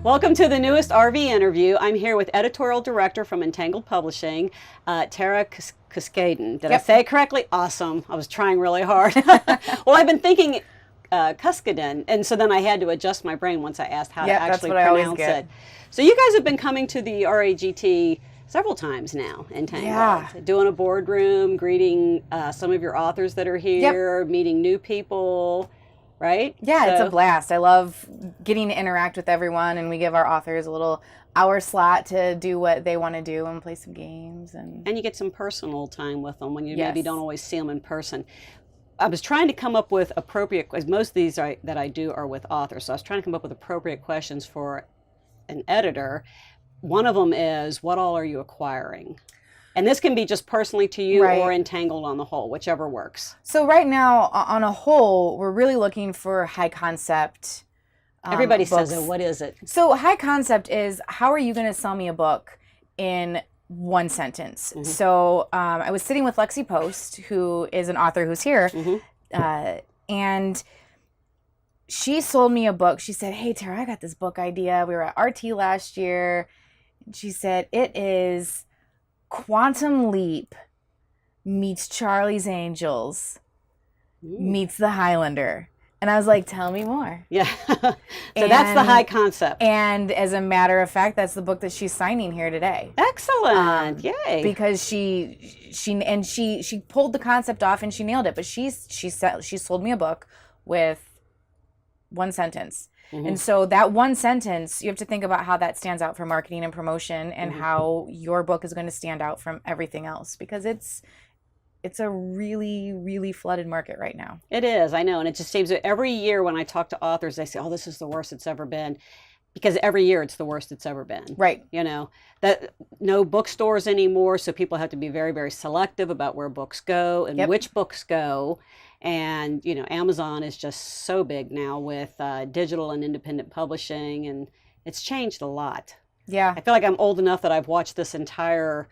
Welcome to the newest RV interview. I'm here with Editorial Director from Entangled Publishing, Tera Cuskaden. Did I say it correctly? Awesome. I was trying really hard. Well, I've been thinking Cuskaden, and so then I had to adjust my brain once I asked how to actually pronounce it. So you guys have been coming to the RAGT several times now, Entangled. Doing a boardroom, greeting some of your authors that are here, meeting new people. Right? Yeah, so, it's a blast. I love getting to interact with everyone, and we give our authors a little hour slot to do what they want to do and play some games. And you get some personal time with them when you maybe don't always see them in person. I was trying to come up with appropriate, because most of these that I do are with authors, so I was trying to come up with appropriate questions for an editor. One of them is, what all are you acquiring? And this can be just personally to you or Entangled on the whole, whichever works. So right now, on a whole, we're really looking for high concept Everybody books. says it. What is it? So high concept is, how are you going to sell me a book in one sentence? Mm-hmm. So I was sitting with Lexi Post, who is an author who's here, and she sold me a book. She said, "Hey, Tera, I got this book idea. We were at RT last year." And she said, "It is Quantum Leap meets Charlie's Angels meets The Highlander." And I was like, tell me more. Yeah. So that's the high concept. And as a matter of fact, that's the book that she's signing here today. Excellent. Yay. Because she pulled the concept off and she nailed it. But she sold me a book with one sentence. And so that one sentence, you have to think about how that stands out for marketing and promotion, and how your book is going to stand out from everything else, because it's a really, really flooded market right now. It is, I know. And it just seems that every year when I talk to authors, they say, oh, this is the worst it's ever been. Because every year it's the worst it's ever been. Right. You know, that no bookstores anymore, so people have to be very, very selective about where books go and which books go. And, you know, Amazon is just so big now with digital and independent publishing, and it's changed a lot. Yeah. I feel like I'm old enough that I've watched this entire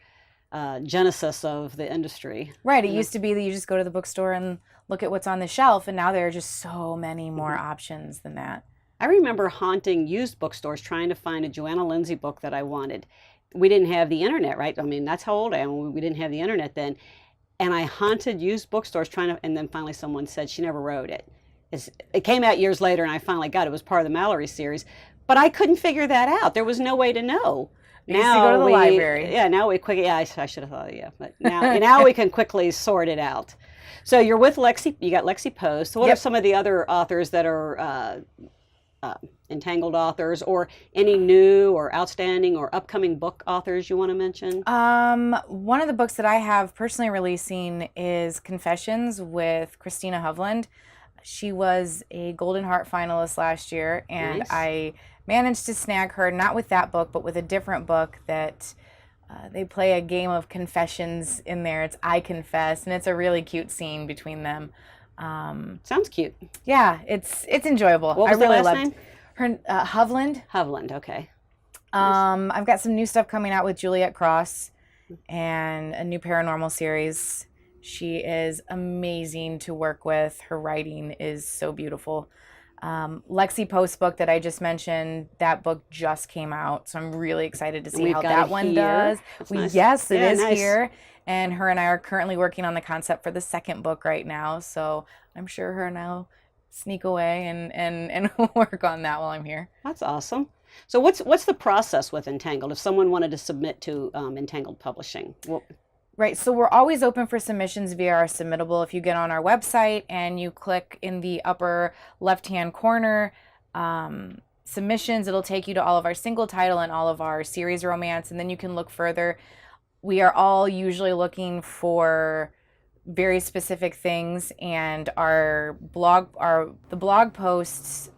genesis of the industry. Right. It used to be that you just go to the bookstore and look at what's on the shelf, and now there are just so many more options than that. I remember haunting used bookstores trying to find a Joanna Lindsay book that I wanted. We didn't have the internet, right? I mean, that's how old I am. We didn't have the internet then. And I haunted used bookstores trying to, and then finally someone said she never wrote it. It came out years later, and I finally got it. It was part of the Mallory series. But I couldn't figure that out. There was no way to know. You used to go to the library. Yeah, now we quickly, I should have thought, but now we can quickly sort it out. So you're with Lexi, you got Lexi Post. So what are some of the other authors that are Entangled authors, or any new or outstanding or upcoming book authors you want to mention? One of the books that I have personally releasing is Confessions with Kristina Hovlind. She was a Golden Heart finalist last year, and I managed to snag her, not with that book, but with a different book that they play a game of confessions in there. It's I Confess, and it's a really cute scene between them. Sounds cute. Yeah, it's enjoyable. What was the last name? Her Hovlind. Hovlind, okay. I've got some new stuff coming out with Juliette Cross and a new paranormal series. She is amazing to work with. Her writing is so beautiful. Lexi Post's book that I just mentioned, that book just came out, so I'm really excited to see how that one does. Yes, it is here. And her and I are currently working on the concept for the second book right now, so I'm sure her and I'll sneak away and work on that while I'm here. That's awesome. So what's the process with Entangled if someone wanted to submit to Entangled Publishing? Right, so we're always open for submissions via our submittable. If you get on our website and you click in the upper left-hand corner, submissions, it'll take you to all of our single title and all of our series romance, and then you can look further. We are all usually looking for very specific things, and the blog posts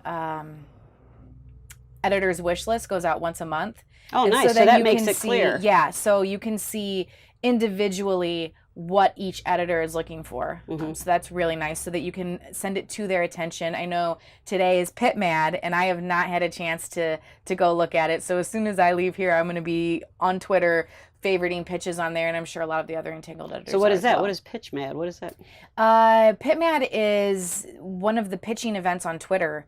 editor's wish list goes out once a month. Oh, nice. So that makes it clear. Yeah, so you can see individually what each editor is looking for. So that's really nice, so that you can send it to their attention. I know today is Pit Mad, and I have not had a chance to go look at it. So as soon as I leave here, I'm going to be on Twitter favoriting pitches on there, and I'm sure a lot of the other Entangled editors. So what is that? What is Pitch Mad? What is that? Pit Mad is one of the pitching events on Twitter.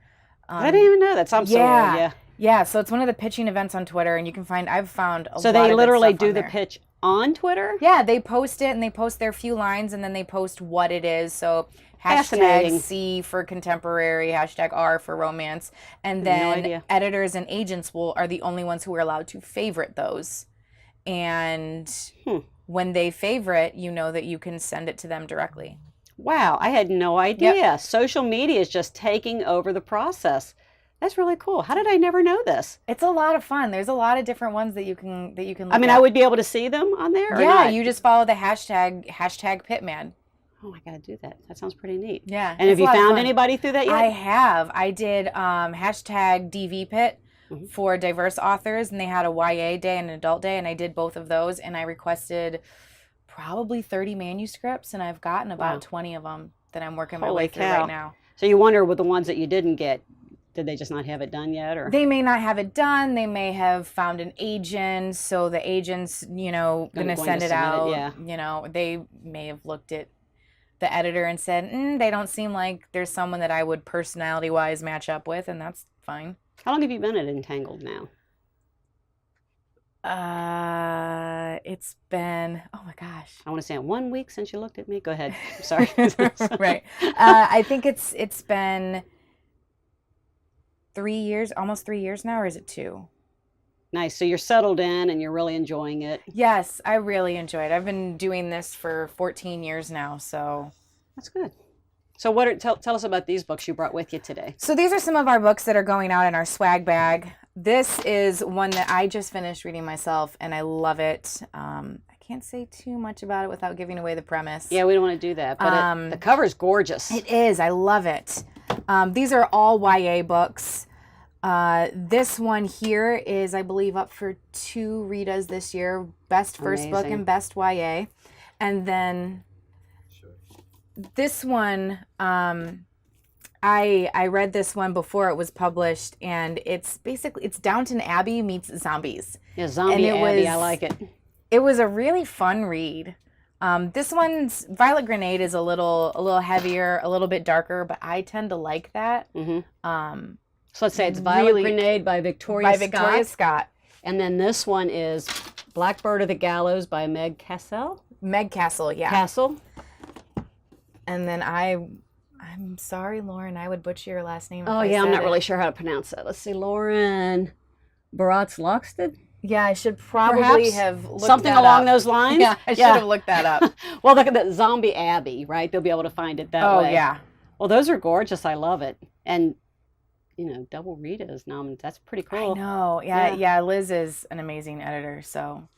I didn't even know that. Yeah, so it's one of the pitching events on Twitter, and I've found a lot of So they good literally stuff do on the there. pitch on Twitter? Yeah, they post it, and they post their few lines, and then they post what it is. So Fascinating. hashtag C for contemporary, hashtag R for romance, and No then idea. editors and agents are the only ones who are allowed to favorite those. And when they favorite, you know that you can send it to them directly. Wow, I had no idea. Social media is just taking over the process. That's really cool. How did I never know this? It's a lot of fun. There's a lot of different ones that you can look I mean, at. I would be able to see them on there or Yeah, not? you just follow the hashtag Pitman. Oh, I got to do that. That sounds pretty neat. Yeah. And have it's a you lot of found fun. anybody through that yet? I have. I did hashtag DVPit for diverse authors, and they had a YA day and an adult day, and I did both of those, and I requested probably 30 manuscripts, and I've gotten about 20 of them that I'm working my way through right now. So you wonder with the ones that you didn't get, did they just not have it done yet? Or They may not have it done. They may have found an agent, so the agent's, going to send it out. Yeah. They may have looked at the editor and said, they don't seem like there's someone that I would personality-wise match up with, and that's fine. How long have you been at Entangled now? It's been, oh my gosh. I want to say 1 week since you looked at me. Go ahead. Sorry. Right. I think it's been 3 years, almost 3 years now, or is it 2? Nice. So you're settled in and you're really enjoying it. Yes, I really enjoy it. I've been doing this for 14 years now, so. That's good. So tell us about these books you brought with you today. So these are some of our books that are going out in our swag bag. This is one that I just finished reading myself, and I love it. I can't say too much about it without giving away the premise. Yeah, we don't want to do that, but the cover's gorgeous. It is. I love it. These are all YA books. This one here is, I believe, up for 2 Ritas this year. Best First Book and Best YA. And then this one, I read this one before it was published, and it's Downton Abbey meets zombies. Yeah, Zombie Abbey, I like it. It was a really fun read. This one's Violet Grenade is a little heavier, a little bit darker, but I tend to like that. So let's say it's Violet Grenade by Victoria Scott. And then this one is Blackbird of the Gallows by Meg Cassell. Meg Castle, yeah. Castle. And then I'm sorry, Lauren, I would butcher your last name. Oh, yeah, I'm not really sure how to pronounce that. Let's see, Lauren Baratz-Loxted? Yeah, I should probably have looked something that along up. those lines. Yeah, I should have looked that up. Well, look at that Zombie Abbey, right? They'll be able to find it that way. Oh, yeah. Well, those are gorgeous. I love it. And, double Rita's nominated. That's pretty cool. I know. Yeah, Liz is an amazing editor, so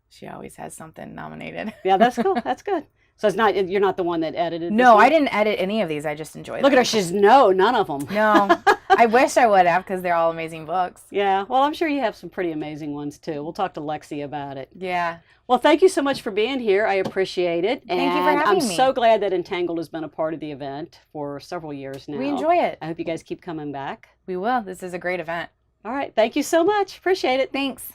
she always has something nominated. Yeah, that's cool. That's good. So you're not the one that edited this No, one? I didn't edit any of these. I just enjoyed them. Look at her. She's none of them. No, I wish I would have, because they're all amazing books. Yeah, well, I'm sure you have some pretty amazing ones, too. We'll talk to Lexi about it. Yeah. Well, thank you so much for being here. I appreciate it. Thank you for having me. I'm so glad that Entangled has been a part of the event for several years now. We enjoy it. I hope you guys keep coming back. We will. This is a great event. All right. Thank you so much. Appreciate it. Thanks.